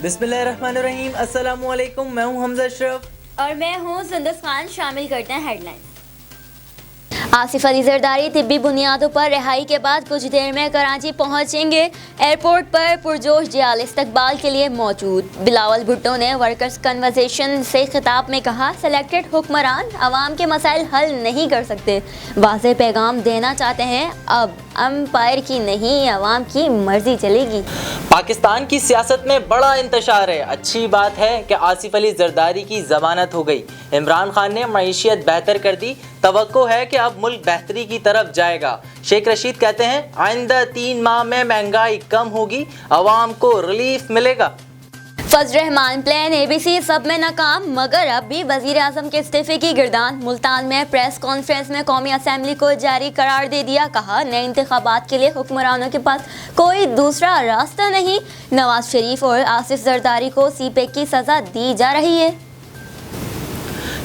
बिस्मिल्लाहिर्रहमानिर्रहीम, अस्सलामु अलैकुम। मैं हूं हमजा अशरफ और मैं हूं सुंदस खान। शामिल करते हैं हेडलाइंस। आसिफ अली जरदारी तिब्बी बुनियादों पर रिहाई के बाद कुछ देर में कराची पहुंचेंगे। एयरपोर्ट पर पुरजोश जियाल इस्तकबाल के लिए मौजूद। बिलावल भुट्टो ने वर्कर्स कन्वर्सेशन से खिताब में कहा, सेलेक्टेड हुक्मरान अवाम के मसाइल हल नहीं कर सकते। वाज़ेह पैगाम देना चाहते हैं, अब अंपायर की नहीं अवाम की मर्जी चलेगी। पाकिस्तान की सियासत में बड़ा इंतशार है। अच्छी बात है कि आसिफ अली जरदारी की जमानत हो गई। इमरान खान ने मईशियत बेहतर कर दी। तवक्को है कि अब मुल्क बेहतरी की तरफ जाएगा। शेख रशीद कहते हैं, आइंदा 3 माह में महंगाई कम होगी, अवाम को रिलीफ मिलेगा। फजल रहमान प्लान ABC सब में नाकाम, मगर अब भी वजीर आजम के इस्तीफे की गिरदान। मुल्तान में प्रेस कॉन्फ्रेंस में कौमी असम्बली को जारी करार दे दिया। कहा, नए इंतखाबात के लिए हुक्मरानों के पास कोई दूसरा रास्ता नहीं। नवाज शरीफ और आसिफ जरदारी को CPEC की सजा दी जा रही है।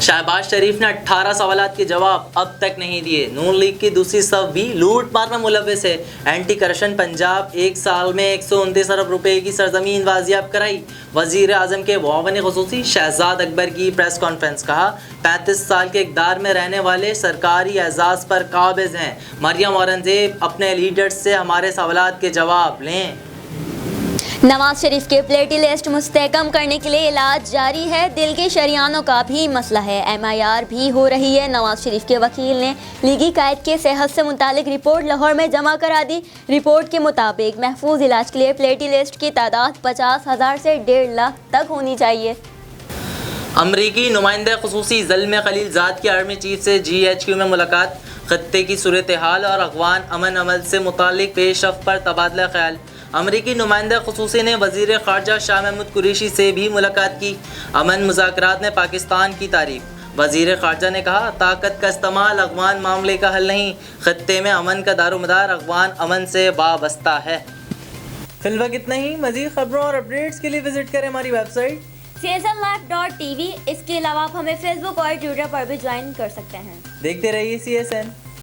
शहबाज शरीफ ने 18 सवालात के जवाब अब तक नहीं दिए। नून लीग की दूसरी सफ भी लूट मार में मुलव्वस है। एंटी करप्शन पंजाब 1 साल में 129 अरब रुपए की सरजमीन वाजियाब कराई। वजीर आजम के मुआवन खुसूसी शहजाद अकबर की प्रेस कॉन्फ्रेंस। कहा, 35 साल के इक़्तिदार में रहने वाले सरकारी एजाज़ पर काबिज़ हैं। मरियम औरंगज़ेब अपने लीडर्स से हमारे सवालात के जवाब लें। नवाज शरीफ के प्लेटी लिस्ट मुस्तहकम करने के लिए इलाज जारी है। दिल के शरियानों का भी मसला है। MIR भी हो रही है। नवाज शरीफ के वकील ने लीगी कायद के सेहत से मुतालिक रिपोर्ट लाहौर में जमा करा दी। रिपोर्ट के मुताबिक महफूज इलाज के लिए प्लेटी लिस्ट की तादाद 50,000 से 1.5 लाख तक होनी चाहिए। अमरीकी नुमाइंदे खुसूसी ज़ल्म खलीलजाद की आर्मी चीफ से GHQ में मुलाकात। खत्ते की सूरत हाल और अफगान अमन अमल से मुतालिक पेशरफ्त पर तबादला ख्याल। अमरीकी नुमाइंदा खुसूसी ने वज़ीर ख़ारजा शाह महमूद कुरैशी से भी मुलाकात की। अमन मुज़ाकरात में पाकिस्तान की तारीफ। वज़ीर ख़ारजा ने कहा, ताकत का इस्तेमाल अफ़गान मामले का हल नहीं, खत्ते में अमन का दारोमदार अफ़गान अमन से वाबस्ता है। फिलहाल इतना ही। मज़ीद खबरों और अपडेट्स के लिए विजिट करें हमारी वेबसाइट csnlive.tv। इसके अलावा आप हमें फेसबुक और ट्विटर पर भी ज्वाइन कर सकते हैं। देखते रहिए CSN।